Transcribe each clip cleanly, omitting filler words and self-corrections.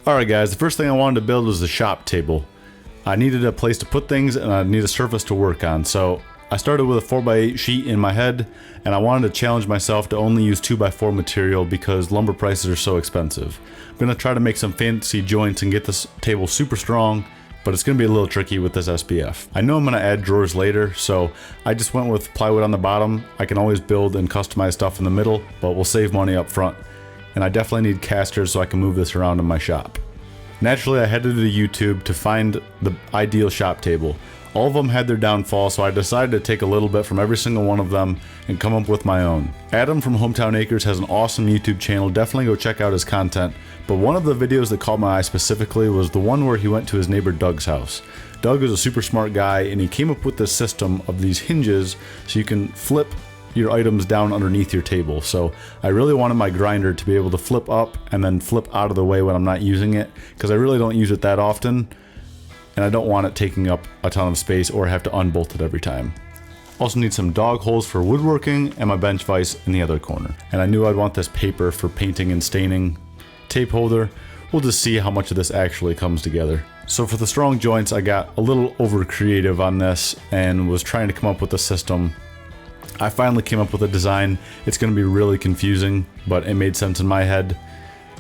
Alright guys, the first thing I wanted to build was the shop table. I needed a place to put things and I needed a surface to work on, so I started with a 4x8 sheet in my head, and I wanted to challenge myself to only use 2x4 material because lumber prices are so expensive. I'm going to try to make some fancy joints and get this table super strong, but it's going to be a little tricky with this SPF. I know I'm going to add drawers later, so I just went with plywood on the bottom. I can always build and customize stuff in the middle, but we'll save money up front. And I definitely need casters so I can move this around in my shop. Naturally, I headed to YouTube to find the ideal shop table. All of them had their downfall, so I decided to take a little bit from every single one of them and come up with my own. Adam from Hometown Acres has an awesome YouTube channel, definitely go check out his content. But one of the videos that caught my eye specifically was the one where he went to his neighbor Doug's house. Doug is a super smart guy, and he came up with this system of these hinges so you can flip your items down underneath your table. So I really wanted my grinder to be able to flip up and then flip out of the way when I'm not using it, because I really don't use it that often and I don't want it taking up a ton of space or have to unbolt it every time. Also need some dog holes for woodworking and my bench vise in the other corner. And I knew I'd want this paper for painting and staining. Tape holder. We'll just see how much of this actually comes together. So for the strong joints, I got a little over creative on this and was trying to come up with a system. I finally came up with a design. It's going to be really confusing, but it made sense in my head.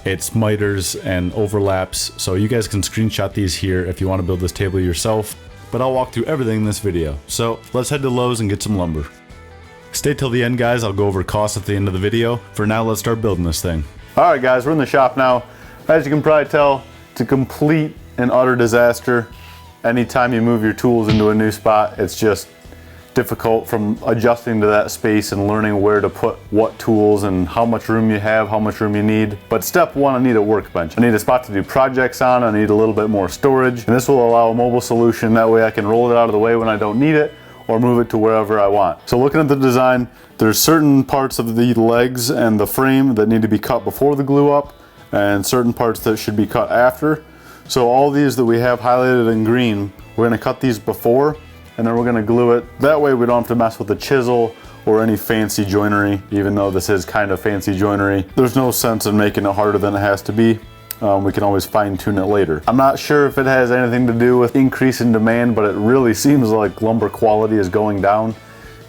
It's miters and overlaps, so you guys can screenshot these here if you want to build this table yourself, but I'll walk through everything in this video. So let's head to Lowe's and get some lumber. Stay till the end guys, I'll go over costs at the end of the video. For now, let's start building this thing. Alright guys, we're in the shop now. As you can probably tell, it's a complete and utter disaster. Anytime you move your tools into a new spot, it's just difficult from adjusting to that space and learning where to put what tools and how much room you have, how much room you need. But step one, I need a workbench. I need a spot to do projects on. I need a little bit more storage, and this will allow a mobile solution. That way I can roll it out of the way when I don't need it or move it to wherever I want. So looking at the design, there's certain parts of the legs and the frame that need to be cut before the glue up and certain parts that should be cut after. So all these that we have highlighted in green, we're going to cut these before, and then we're going to glue it. That way we don't have to mess with the chisel or any fancy joinery, even though this is kind of fancy joinery. There's no sense in making it harder than it has to be. We can always fine tune it later. I'm not sure if it has anything to do with increase in demand, but it really seems like lumber quality is going down.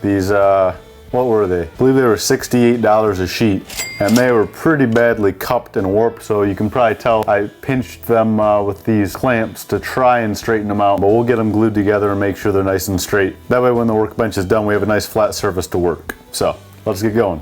These, what were they? I believe they were $68 a sheet, and they were pretty badly cupped and warped, so you can probably tell I pinched them with these clamps to try and straighten them out, but we'll get them glued together and make sure they're nice and straight. That way when the workbench is done, we have a nice flat surface to work. So, let's get going.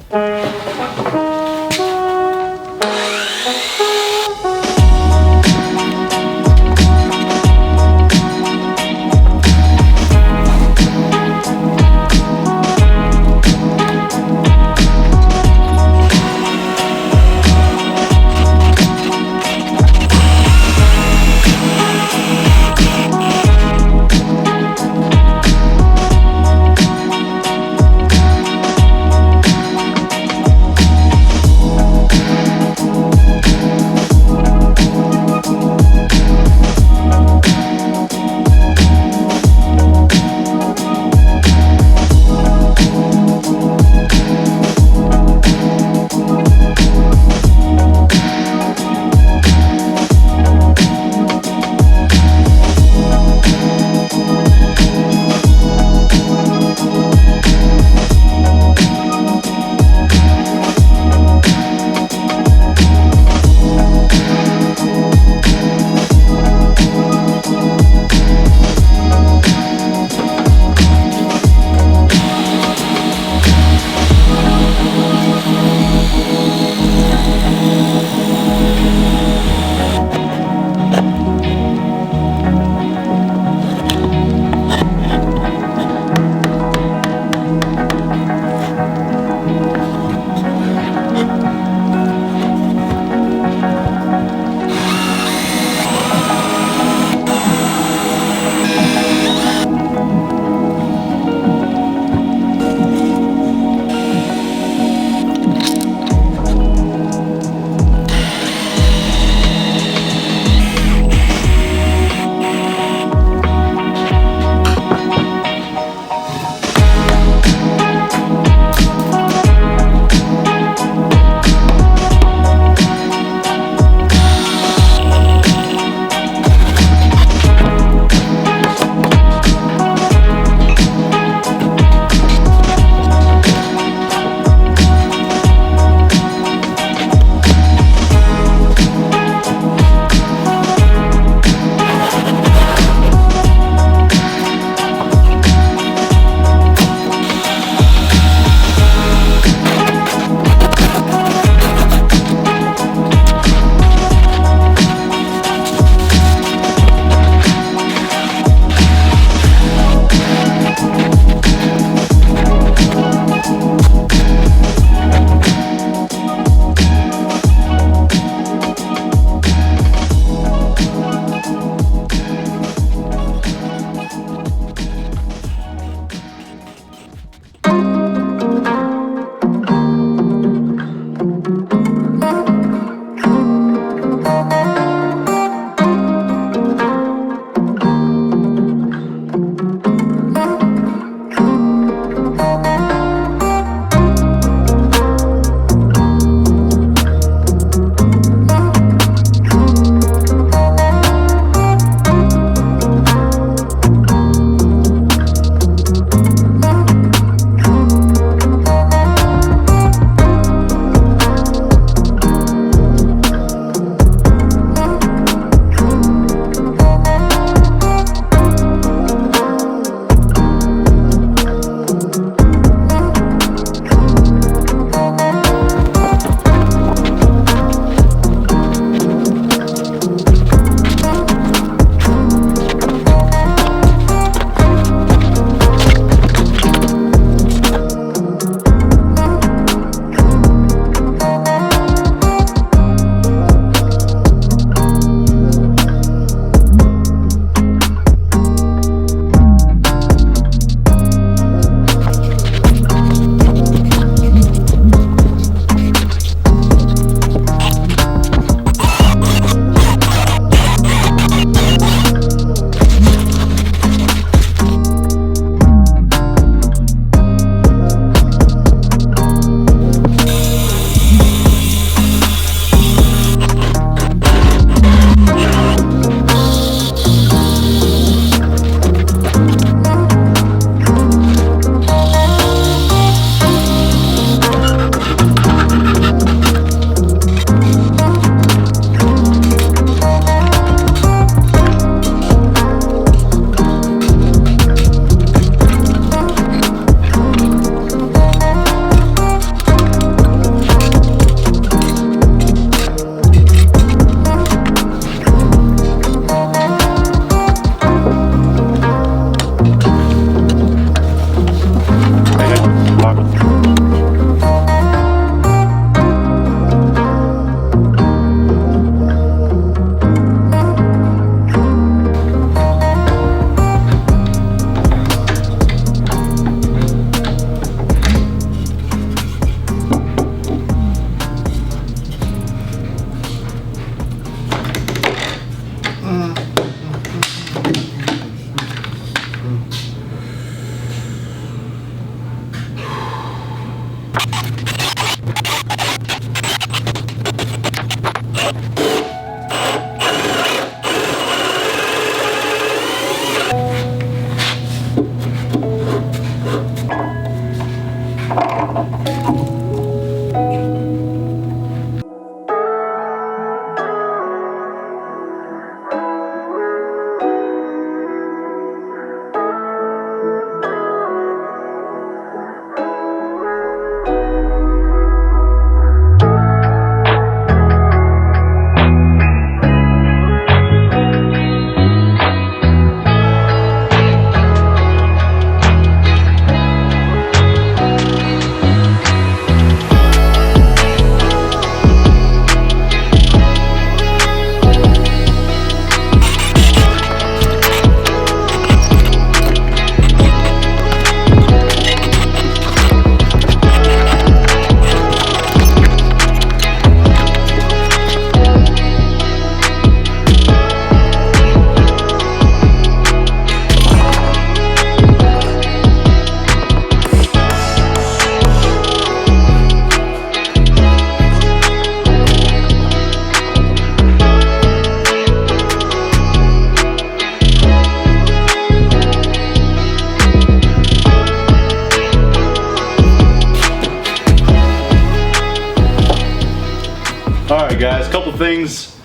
guys, a couple things.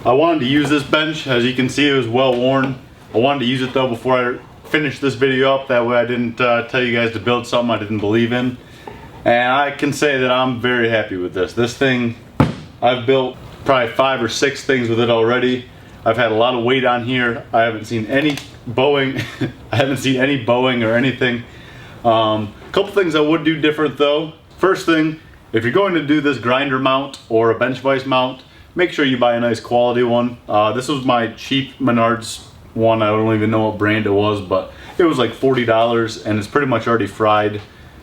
I wanted to use this bench. As you can see, it was well worn. I wanted to use it though before I finished this video up. That way I didn't tell you guys to build something I didn't believe in. And I can say that I'm very happy with this. This thing, I've built probably 5 or 6 things with it already. I've had a lot of weight on here. I haven't seen any bowing. I haven't seen any bowing or anything. A couple things I would do different though. First thing, if you're going to do this grinder mount or a bench vise mount, make sure you buy a nice quality one. This was my cheap Menards one. I don't even know what brand it was, but it was like $40 and it's pretty much already fried.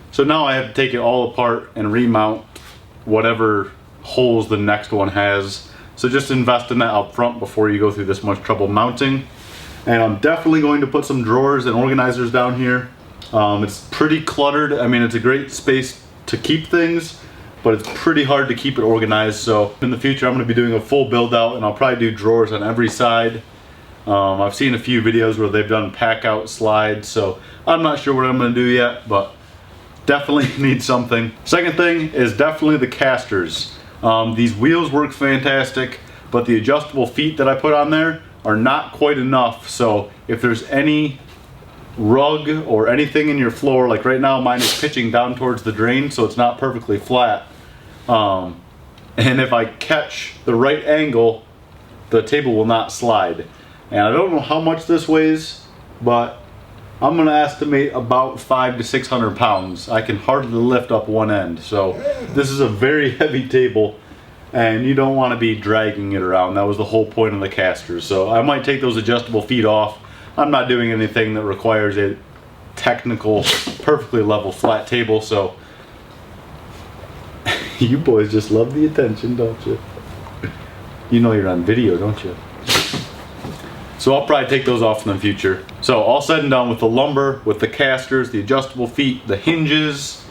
So now I have to take it all apart and remount whatever holes the next one has. So just invest in that up front before you go through this much trouble mounting. And I'm definitely going to put some drawers and organizers down here. It's pretty cluttered. I mean, it's a great space to keep things, but it's pretty hard to keep it organized. So in the future, I'm going to be doing a full build out, and I'll probably do drawers on every side. I've seen a few videos where they've done pack out slides, so I'm not sure what I'm going to do yet, but definitely need something. Second thing is definitely the casters. These wheels work fantastic, but the adjustable feet that I put on there are not quite enough. So if there's any rug or anything in your floor, like right now mine is pitching down towards the drain, so it's not perfectly flat. And if I catch the right angle, the table will not slide. And I don't know how much this weighs, but I'm gonna estimate about 500 to 600 pounds. I can hardly lift up one end. So this is a very heavy table and you don't wanna be dragging it around. That was the whole point of the casters. So I might take those adjustable feet off. I'm not doing anything that requires a technical, perfectly level flat table. So you boys just love the attention, don't you? You know you're on video, don't you? So I'll probably take those off in the future. So all said and done with the lumber, with the casters, the adjustable feet, the hinges,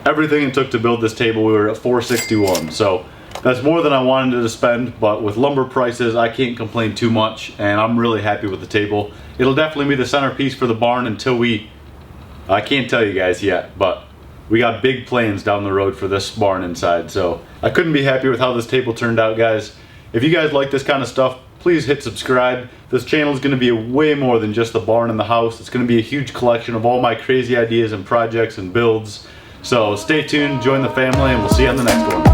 everything it took to build this table, we were at $461. So that's more than I wanted to spend, but with lumber prices, I can't complain too much, and I'm really happy with the table. It'll definitely be the centerpiece for the barn until I can't tell you guys yet, but we got big plans down the road for this barn inside. So I couldn't be happier with how this table turned out, guys. If you guys like this kind of stuff, please hit subscribe. This channel is going to be way more than just the barn and the house. It's going to be a huge collection of all my crazy ideas and projects and builds. So stay tuned, join the family, and we'll see you on the next one.